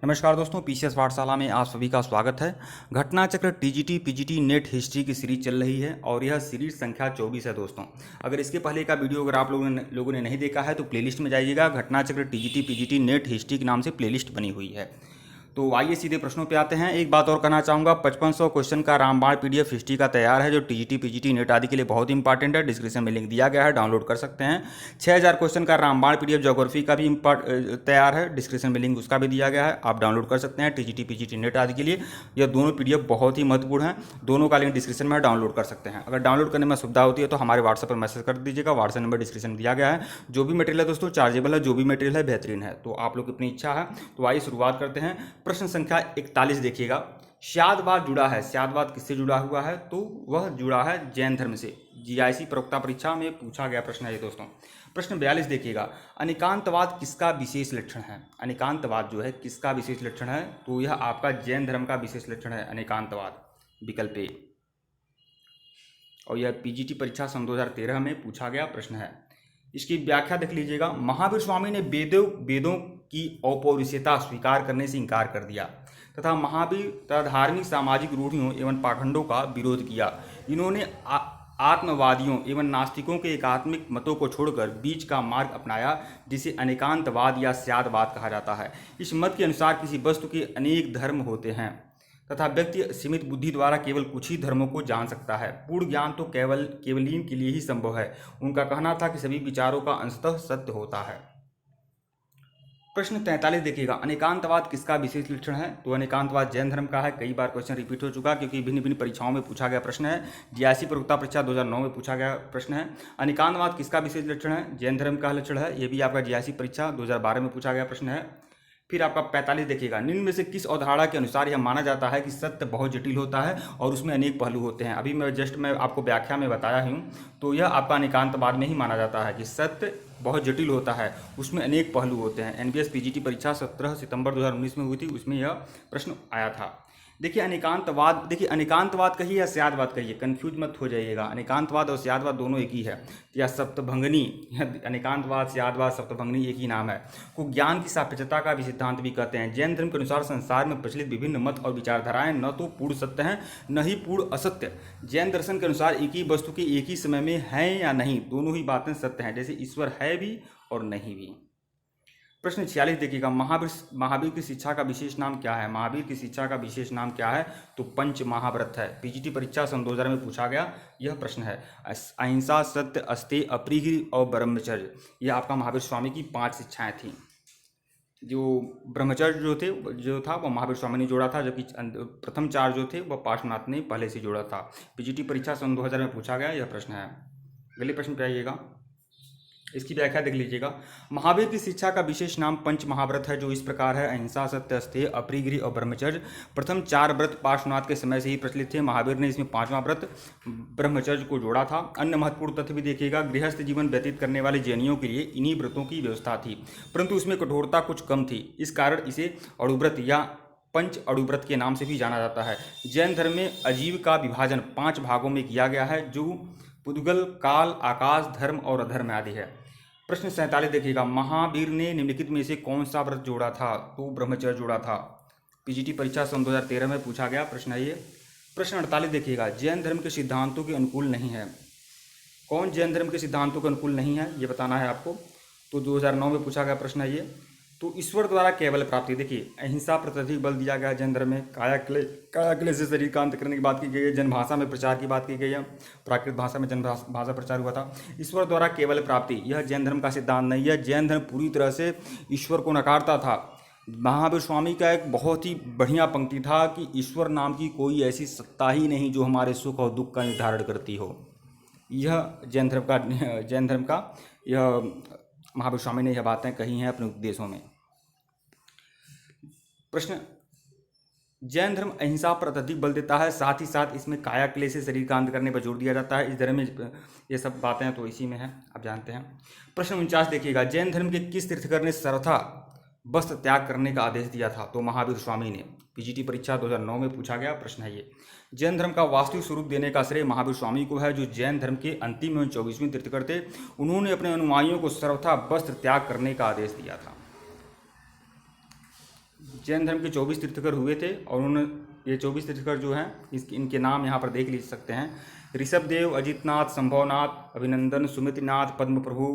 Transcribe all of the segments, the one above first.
नमस्कार दोस्तों, पीसीएस पाठशाला में आप सभी का स्वागत है। घटना चक्र टीजीटी पीजीटी नेट हिस्ट्री की सीरीज चल रही है और यह सीरीज संख्या 24 है दोस्तों। अगर इसके पहले का वीडियो अगर आप लोगों ने नहीं देखा है तो प्लेलिस्ट में जाइएगा। घटना चक्र टीजीटी पीजीटी नेट हिस्ट्री के नाम से प्लेलिस्ट बनी हुई है। तो आइए सीधे प्रश्नों पे आते हैं। एक बात और कहना चाहूँगा, 5500 क्वेश्चन का रामबाण पीडीएफ हिस्ट्री का तैयार है, जो टीजीटी पीजीटी नेट आदि के लिए बहुत इंपॉर्टेंट है। डिस्क्रिप्शन में लिंक दिया गया है, डाउनलोड कर सकते हैं। 6000 क्वेश्चन का रामबाण पीडीएफ ज्योग्राफी का भी तैयार है, डिस्क्रिप्शन में लिंक उसका भी दिया गया है, आप डाउनलोड कर सकते हैं टीजीटी पीजीटी नेट आदि के लिए। यह दोनों पीडीएफ बहुत ही महत्वपूर्ण है, दोनों का लिंक डिस्क्रिप्शन में डाउनलोड कर सकते हैं। अगर डाउनलोड करने में सुविधा होती है तो हमारे व्हाट्सएप पर मैसेज कर दीजिएगा, व्हाट्सएप नंबर डिस्क्रिप्शन में दिया गया है। जो भी मटेरियल है दोस्तों चार्जेबल है, जो भी मटेरियल है बेहतरीन है, तो आप लोग की अपनी इच्छा है। तो आइए शुरुआत करते हैं। प्रश्न संख्या 41 देखिएगा। स्यादवाद जुड़ा है, स्यादवाद किससे जुड़ा हुआ है? तो वह जुड़ा है जैन धर्म से। जीआईसी प्रवक्ता परीक्षा में पूछा गया प्रश्न है ये दोस्तों। प्रश्न 42 देखिएगा। अनिकांतवाद किसका विशेष लक्षण है? अनिकांतवाद जो है किसका विशेष लक्षण है? तो यह आपका जैन धर्म का विशेष लक्षण है, अनिकांतवाद, विकल्प ए। और यह पीजीटी परीक्षा सन 2013 में पूछा गया प्रश्न है। इसकी व्याख्या देख लीजिएगा। महावीर स्वामी ने वेदों की औपनिवेशिकता स्वीकार करने से इनकार कर दिया तथा महावीर तथा धार्मिक सामाजिक रूढ़ियों एवं पाखंडों का विरोध किया। इन्होंने आत्मवादियों एवं नास्तिकों के एकात्मिक मतों को छोड़कर बीच का मार्ग अपनाया, जिसे अनेकांतवाद या स्यादवाद कहा जाता है। इस मत के अनुसार किसी वस्तु के अनेक धर्म होते हैं तथा व्यक्ति सीमित बुद्धि द्वारा केवल कुछ ही धर्मों को जान सकता है। पूर्ण ज्ञान तो केवलीन के लिए ही संभव है। उनका कहना था कि सभी विचारों का अंशतः सत्य होता है। प्रश्न 43 देखिएगा। अनेकांतवाद किसका विशेष लक्षण है? तो अनेकांतवाद जैन धर्म का है। कई बार क्वेश्चन रिपीट हो चुका क्योंकि भिन्न भिन्न परीक्षाओं में पूछा गया प्रश्न है। जीआईसी प्रवक्ता परीक्षा 2009 में पूछा गया प्रश्न है। अनेकांतवाद किसका विशेष लक्षण है? जैन धर्म का लक्षण है। ये भी आपका जीआईसी परीक्षा 2012 में पूछा गया प्रश्न है। फिर आपका 45 देखिएगा। निम्न में से किस अवधारणा के अनुसार यह माना जाता है कि सत्य बहुत जटिल होता है और उसमें अनेक पहलू होते हैं? अभी मैं आपको व्याख्या में बताया हूँ, तो यह आपका अनेकांतवाद में ही माना जाता है कि सत्य बहुत जटिल होता है, उसमें अनेक पहलू होते हैं। एनबीएस पीजीटी परीक्षा 17 सितंबर 2019 में हुई थी, उसमें यह प्रश्न आया था। देखिए अनेकांतवाद कहिए या स्यादवाद कहिए, कंफ्यूज मत हो जाइएगा। अनेकांतवाद और स्यादवाद दोनों एक ही है, या सप्तभंगनी। अनेकांतवाद स्यादवाद सप्तभंगनी एक ही नाम है। को ज्ञान की सापेक्षता का भी सिद्धांत भी कहते हैं। जैन धर्म के अनुसार संसार में प्रचलित विभिन्न मत और विचारधाराएं न तो पूर्ण सत्य हैं न ही पूर्ण असत्य। जैन दर्शन के अनुसार एक ही वस्तु के एक ही समय में है या नहीं, दोनों ही बातें सत्य हैं, जैसे ईश्वर है भी और नहीं भी। प्रश्न 46 देखिएगा। महावीर की शिक्षा का विशेष नाम क्या है? महावीर की शिक्षा का विशेष नाम क्या है? तो पंच महाव्रत है। पीजीटी परीक्षा सन 2000 में पूछा गया यह प्रश्न है। अहिंसा, सत्य, अस्तेय, अपरिग्रह और ब्रह्मचर्य, यह आपका महावीर स्वामी की 5 शिक्षाएं थीं। जो ब्रह्मचर्य जो था वह महावीर स्वामी ने जोड़ा था, जबकि प्रथम 4 जो थे वह पार्श्वनाथ ने पहले से जोड़ा था। पीजीटी परीक्षा सन 2000 में पूछा गया यह प्रश्न है। अगले प्रश्न पे आइएगा, इसकी व्याख्या देख लीजिएगा। महावीर की शिक्षा का विशेष नाम पंच महाव्रत है, जो इस प्रकार है। अहिंसा, सत्य, अस्तेय, अपरिग्रह और ब्रह्मचर्य। प्रथम 4 व्रत पार्श्वनाथ के समय से ही प्रचलित थे। महावीर ने इसमें 5वां व्रत ब्रह्मचर्य को जोड़ा था। अन्य महत्वपूर्ण तथ्य भी देखिएगा। गृहस्थ जीवन व्यतीत करने वाले जैनियों के लिए इन्हीं व्रतों की व्यवस्था थी, परंतु उसमें कठोरता कुछ कम थी। इस कारण इसे अणुव्रत या पंच अणुव्रत के नाम से भी जाना जाता है। जैन धर्म में अजीव का विभाजन 5 भागों में किया गया है, जो पुद्गल, काल, आकाश, धर्म और अधर्म आदि है। प्रश्न 47 देखिएगा। महावीर ने निम्नलिखित में से कौन सा व्रत जोड़ा था? तो ब्रह्मचर्य जोड़ा था। पीजीटी परीक्षा सन 2013 में पूछा गया प्रश्न है ये। प्रश्न 48 देखिएगा। जैन धर्म के सिद्धांतों के अनुकूल नहीं है। कौन जैन धर्म के सिद्धांतों के अनुकूल नहीं है, ये बताना है आपको। तो 2009 में पूछा गया प्रश्न है ये। तो ईश्वर द्वारा केवल प्राप्ति, देखिए अहिंसा पर अत्यधिक बल दिया गया है जैन धर्म में। कायाक्ले से शरीर का अंत करने की बात की गई है। जन भाषा में प्रचार की बात की गई है। प्राकृत भाषा में जन भाषा प्रचार हुआ था। ईश्वर द्वारा केवल प्राप्ति, यह जैन धर्म का सिद्धांत नहीं है। जैन धर्म पूरी तरह से ईश्वर को नकारता था। महावीर स्वामी का एक बहुत ही बढ़िया पंक्ति था कि ईश्वर नाम की कोई ऐसी सत्ता ही नहीं जो हमारे सुख और दुख का निर्धारण करती हो। यह जैन धर्म का यह महावीर स्वामी ने यह बातें कही हैं अपने उपदेशों में। प्रश्न, जैन धर्म अहिंसा पर अत्यधिक बल देता है, साथ ही साथ इसमें कायाक्ले से शरीर का अंत करने पर जोर दिया जाता है। इस धर्म में ये सब बातें तो इसी में है, आप जानते हैं। प्रश्न 49 देखिएगा। जैन धर्म के किस तीर्थकर ने सर्वथा वस्त्र त्याग करने का आदेश दिया था? तो महावीर स्वामी ने। पीजीटी परीक्षा 2009 में पूछा गया प्रश्न है ये। जैन धर्म का वास्तविक स्वरूप देने का श्रेय महावीर स्वामी को है, जो जैन धर्म के अंतिम एवं 24वें तीर्थकर थे। उन्होंने अपने अनुयायियों को सर्वथा वस्त्र त्याग करने का आदेश दिया था। जैन धर्म के 24 तीर्थकर हुए थे और उन्होंने ये 24 तीर्थकर जो हैं इनके नाम यहाँ पर देख ली सकते हैं। ऋषभदेव, अजितनाथ, संभवनाथ, अभिनंदन, सुमितिनाथ, पद्म प्रभु,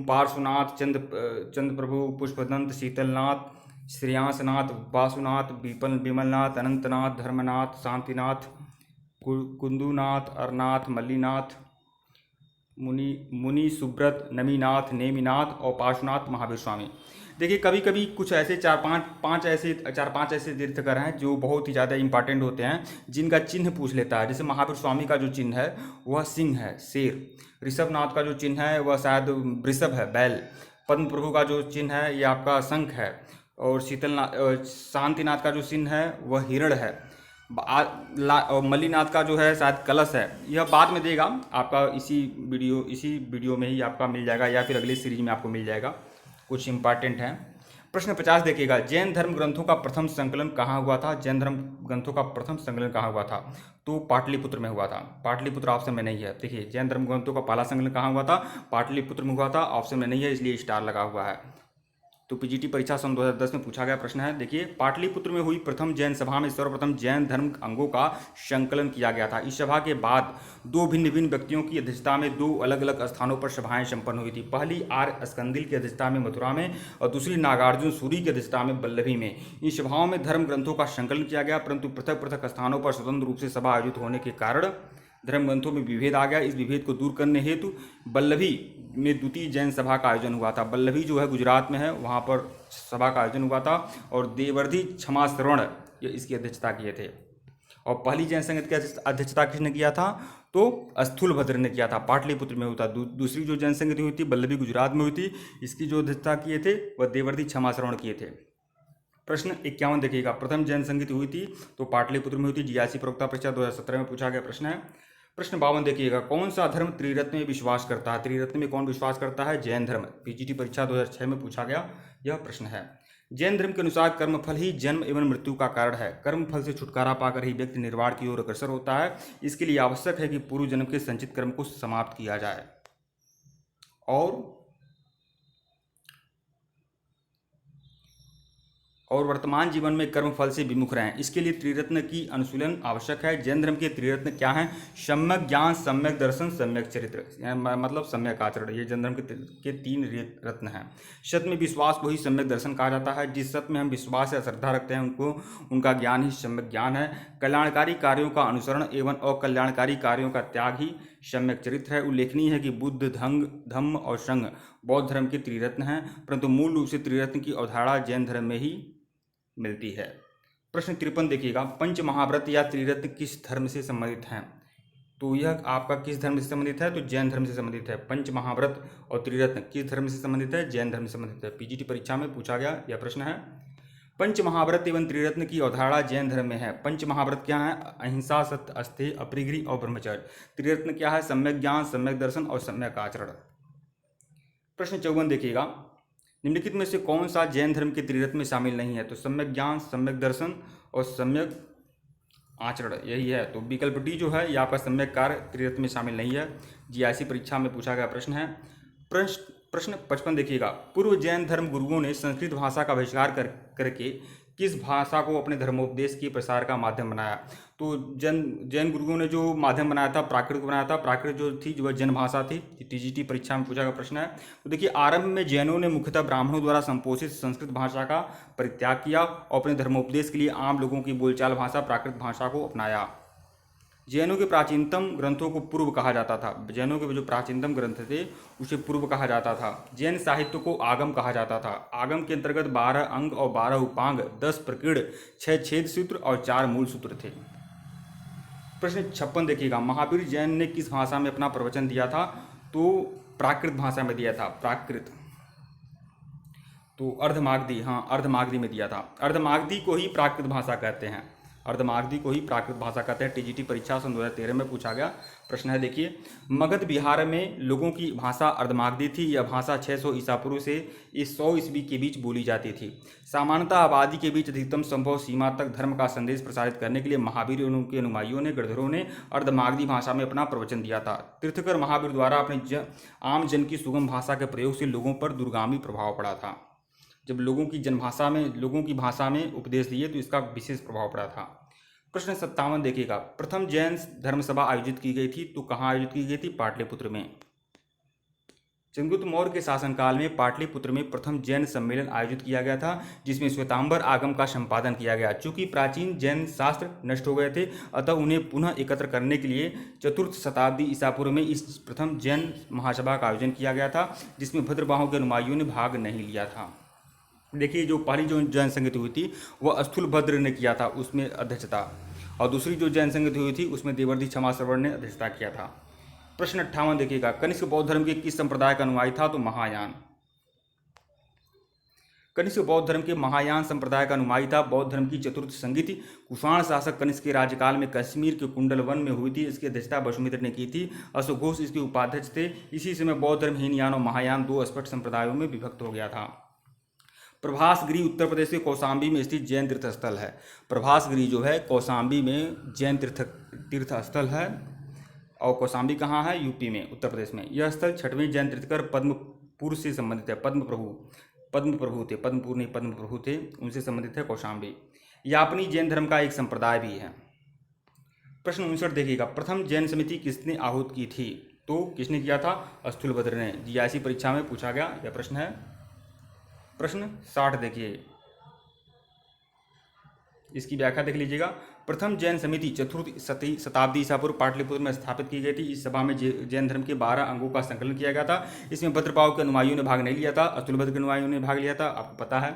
पार्श्वनाथ, चंद्र प्रभु, पुष्पदंत, शीतलनाथ, श्रेयांसनाथ, वासुनाथ, विमलनाथ, अनंतनाथ, धर्मनाथ, शांतिनाथ, कुंदुनाथ, अरनाथ, मल्लीनाथ, मुनि सुब्रत, नमीनाथ, नेमिनाथ और पार्श्वनाथ महावीर स्वामी। देखिए कभी कभी कुछ ऐसे चार पाँच ऐसे तीर्थकर हैं जो बहुत ही ज़्यादा इंपॉर्टेंट होते हैं, जिनका चिन्ह पूछ लेता है। जैसे महावीर स्वामी का जो चिन्ह है वह सिंह है, शेर। ऋषभनाथ का जो चिन्ह है वह शायद वृषभ है, बैल। पद्म प्रभु का जो चिन्ह है ये आपका शंख है। और शांतिनाथ का जो चिन्ह है वह हिरण है। और मल्लीनाथ का जो है शायद कलश है। यह बाद में देगा आपका, इसी वीडियो में ही आपका मिल जाएगा या फिर अगली सीरीज में आपको मिल जाएगा। कुछ इंपॉर्टेंट हैं। प्रश्न 50 देखिएगा, जैन धर्म ग्रंथों का प्रथम संकलन कहाँ हुआ था? जैन धर्म ग्रंथों का प्रथम संकलन कहाँ हुआ था? तो पाटलिपुत्र में हुआ था। पाटलिपुत्र ऑप्शन में नहीं है। देखिए जैन धर्म ग्रंथों का पहला संकलन कहाँ हुआ था? पाटलिपुत्र में हुआ था। ऑप्शन में नहीं है, इसलिए स्टार लगा हुआ है। तो पीजीटी परीक्षा सन 2010 में पूछा गया प्रश्न है। देखिए पाटलिपुत्र में हुई प्रथम जैन सभा में सर्वप्रथम जैन धर्म अंगों का संकलन किया गया था। इस सभा के बाद दो भिन्न भिन्न व्यक्तियों की अध्यक्षता में दो अलग अलग स्थानों पर सभाएं संपन्न हुई थी। पहली आर्य स्कंदिल की अध्यक्षता में मथुरा में और दूसरी नागार्जुन सूरी की अध्यक्षता में वल्लभी में। इन सभाओं में धर्म ग्रंथों का संकलन किया गया, परंतु पृथक पृथक स्थानों पर स्वतंत्र रूप से सभा आयोजित होने के कारण धर्म ग्रंथों में विभेद आ गया। इस विभेद को दूर करने हेतु वल्लभी में द्वितीय जैन सभा का आयोजन हुआ था। वल्लभी जो है गुजरात में है, वहाँ पर सभा का आयोजन हुआ था और देवर्धि क्षमा श्रवण ये इसकी अध्यक्षता किए थे। और पहली जैन संघ की अध्यक्षता किसने किया था? तो स्थूलभद्र ने किया था, पाटलिपुत्र में हुआ था। दूसरी जो जैन संघ हुई थी वल्लभी गुजरात में हुई थी, इसकी जो अध्यक्षता किए थे वह देवर्धि क्षमा श्रवण किए थे। प्रश्न 51 देखिएगा, प्रथम जैन संगीत हुई थी तो पाटलिपुत्र में हुई थी। जीआईसी प्रवक्ता परीक्षा 2017 में पूछा गया प्रश्न है। प्रश्न 52 देखिएगा, कौन सा धर्म त्रिरत्न में विश्वास करता है? त्रिरत्न में कौन विश्वास करता है? जैन धर्म। पीजीटी परीक्षा 2006 में पूछा गया यह प्रश्न है। जैन धर्म के अनुसार कर्मफल ही जन्म एवं मृत्यु का कारण है। कर्मफल से छुटकारा पाकर ही व्यक्ति निर्वाण की ओर अग्रसर होता है। इसके लिए आवश्यक है कि पूर्व जन्म के संचित कर्म को समाप्त किया जाए और वर्तमान जीवन में कर्म फल से विमुख रहें। इसके लिए त्रिरत्न की अनुशीलन आवश्यक है। जैन धर्म के त्रिरत्न क्या हैं? सम्यक ज्ञान, सम्यक दर्शन, सम्यक चरित्र, मतलब सम्यक आचरण। ये जैन धर्म के 3 रत्न हैं। सत्य में विश्वास को ही सम्यक दर्शन कहा जाता है। जिस सत्य में हम विश्वास या श्रद्धा रखते हैं उनका ज्ञान ही सम्यक ज्ञान है। कल्याणकारी कार्यों का अनुसरण एवं अकल्याणकारी कार्यों का त्याग ही सम्यक चरित्र है। उल्लेखनीय है कि बुद्ध, धम्म और संघ बौद्ध धर्म के त्रिरत्न हैं, परंतु मूल रूप से त्रिरत्न की अवधारणा जैन धर्म में ही मिलती है। प्रश्न 53 देखिएगा, पंच महाव्रत या त्रिरत्न किस धर्म से संबंधित हैं? तो यह आपका किस धर्म से संबंधित है? तो जैन धर्म से संबंधित है। पंच महाव्रत और त्रिरत्न किस धर्म से संबंधित है? जैन धर्म से संबंधित है। पीजीटी परीक्षा में पूछा गया यह प्रश्न है। पंच महाव्रत एवं त्रिरत्न की अवधारणा जैन धर्म में है। पंच महाव्रत क्या है? अहिंसा, सत्य, अस्तेय, अपरिग्रह और ब्रह्मचर्य। त्रिरत्न क्या है? सम्यक ज्ञान, सम्यक दर्शन और सम्यक आचरण। प्रश्न 54 देखिएगा, निम्नलिखित में से कौन सा जैन धर्म के त्रिरत्न में शामिल नहीं है? तो सम्यक ज्ञान, सम्यक दर्शन और सम्यक आचरण यही है। तो विकल्प डी जो है यह आपका सम्यक कार्य त्रिरत्न में शामिल नहीं है। जीआईसी परीक्षा में पूछा गया प्रश्न है। प्रश्न 55 देखिएगा, पूर्व जैन धर्म गुरुओं ने संस्कृत भाषा का बहिष्कार करके किस भाषा को अपने धर्मोपदेश के प्रसार का माध्यम बनाया? तो जैन गुरुओं ने जो माध्यम बनाया था प्राकृत बनाया था। प्राकृत जो थी वह जन भाषा थी। टीजीटी परीक्षा में पूछा गया प्रश्न है। तो देखिए आरंभ में जैनों ने मुख्यतः ब्राह्मणों द्वारा संपोषित संस्कृत भाषा का परित्याग किया और अपने धर्मोपदेश के लिए आम लोगों की बोलचाल भाषा प्राकृत भाषा को अपनाया। जैनों के प्राचीनतम ग्रंथों को पूर्व कहा जाता था। जैनों के जो प्राचीनतम ग्रंथ थे उसे पूर्व कहा जाता था। जैन साहित्य को आगम कहा जाता था। आगम के अंतर्गत 12 अंग और 12 उपांग, 10 प्रकीर्ण, 6 छेद सूत्र और 4 मूल सूत्र थे। प्रश्न 56 देखिएगा, महावीर जैन ने किस भाषा में अपना प्रवचन दिया था? तो प्राकृत भाषा में दिया था। प्राकृत तो अर्धमागधी, हाँ अर्धमागधी में दिया था। अर्धमागधी को ही प्राकृत भाषा कहते हैं। अर्धमागधी को ही प्राकृत भाषा कहते हैं। टीजीटी परीक्षा सन 2013 में पूछा गया प्रश्न है। देखिए, मगध बिहार में लोगों की भाषा अर्धमागधी थी। यह भाषा 600 ईसा पूर्व से 100 ईस्वी के बीच बोली जाती थी। सामान्यतः आबादी के बीच अधिकतम संभव सीमा तक धर्म का संदेश प्रसारित करने के लिए महावीर और उनके अनुयायियों ने गणधरों ने अर्धमागधी भाषा में अपना प्रवचन दिया था। तीर्थकर महावीर द्वारा अपने आम जन की सुगम भाषा के प्रयोग से लोगों पर दूरगामी प्रभाव पड़ा था। जब लोगों की भाषा में उपदेश दिए तो इसका विशेष प्रभाव पड़ा था। प्रश्न 57 देखिएगा, प्रथम जैन धर्मसभा आयोजित की गई थी तो कहाँ आयोजित की गई थी? पाटलिपुत्र में। चंद्रगुप्त मौर्य के शासनकाल में पाटलिपुत्र में प्रथम जैन सम्मेलन आयोजित किया गया था, जिसमें श्वेतांबर आगम का संपादन किया गया। चूंकि प्राचीन जैन शास्त्र नष्ट हो गए थे, अतः उन्हें पुनः एकत्र करने के लिए 4th शताब्दी ईसा पूर्व में इस प्रथम जैन महासभा का आयोजन किया गया था, जिसमें भद्रबाहु के अनुयायियों ने भाग नहीं लिया था। देखिए, जो पहली जो जैन संगति हुई थी वह स्थूलभद्र ने किया था, उसमें अध्यक्षता, और दूसरी जो जैन संगति हुई थी उसमें देवर्षि क्षमाश्रवण ने अध्यक्षता किया था। प्रश्न 58 देखिएगा, कनिष्क बौद्ध धर्म के किस संप्रदाय का अनुयायी था? तो महायान। कनिष्क बौद्ध धर्म के महायान संप्रदाय का अनुयायी था। बौद्ध धर्म की 4th संगति कुषाण शासक कनिष्क के राज्यकाल में कश्मीर के कुंडल वन में हुई थी। इसकी अध्यक्षता वसुमित्र ने की थी। अशोक घोष इसके उपाध्यक्ष थे। इसी समय बौद्ध धर्म हीनयान और महायान 2 स्पष्ट संप्रदायों में विभक्त हो गया था। प्रभासगिरी उत्तर प्रदेश के कौशाम्बी में स्थित जैन तीर्थस्थल है। प्रभासगिरी जो है कौशाम्बी में जैन तीर्थस्थल है, और कौशाम्बी कहाँ है? यूपी में, उत्तर प्रदेश में। यह स्थल 6वें जैन तीर्थकर पद्मपुर से संबंधित है। पद्मपुर थे, उनसे संबंधित है कौशाम्बी। यापनी जैन धर्म का एक संप्रदाय भी है। प्रश्न 59 देखिएगा, प्रथम जैन समिति किसने आहूत की थी? तो किसने किया था? स्थूलभद्र ने। जीआईसी परीक्षा में पूछा गया यह प्रश्न है। प्रश्न 60 देखिए, इसकी व्याख्या देख लीजिएगा। प्रथम जैन समिति 4th शताब्दी ईसा पूर्व पाटलिपुत्र में स्थापित की गई थी। इस सभा में जैन धर्म के 12 अंगों का संकलन किया गया था। इसमें भद्रबाहु के अनुयायियों ने भाग नहीं लिया था, स्थूलभद्र के अनुयायियों ने भाग लिया था, आपको पता है।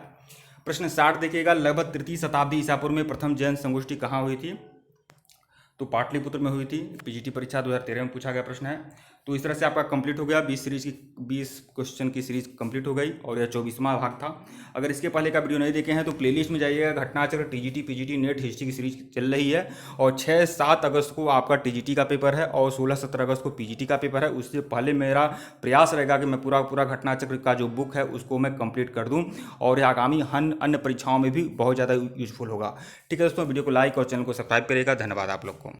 प्रश्न 60 देखिएगा, लगभग 3य शताब्दी ईसा पूर्व में प्रथम जैन संगोष्ठी कहाँ हुई थी? तो पाटलिपुत्र में हुई थी। पीजीटी परीक्षा 2013 में पूछा गया प्रश्न है। तो इस तरह से आपका कंप्लीट हो गया 20 क्वेश्चन की सीरीज कंप्लीट हो गई, और यह 24वां भाग था। अगर इसके पहले का वीडियो नहीं देखे हैं तो प्लेलिस्ट में जाइएगा। Ghatnachakra TGT PGT net history की सीरीज चल रही है, और 6-7 अगस्त को आपका टीजीटी का पेपर है, और 16-17 अगस्त को पीजीटी का पेपर है। उससे पहले मेरा प्रयास रहेगा कि मैं पूरा घटनाचक्र का जो बुक है उसको मैं कंप्लीट कर दूँ, और यह आगामी अन्य परीक्षाओं में भी बहुत ज़्यादा यूजफुल होगा। ठीक है दोस्तों, वीडियो को लाइक और चैनल को सब्सक्राइब करिएगा। धन्यवाद आप लोग को।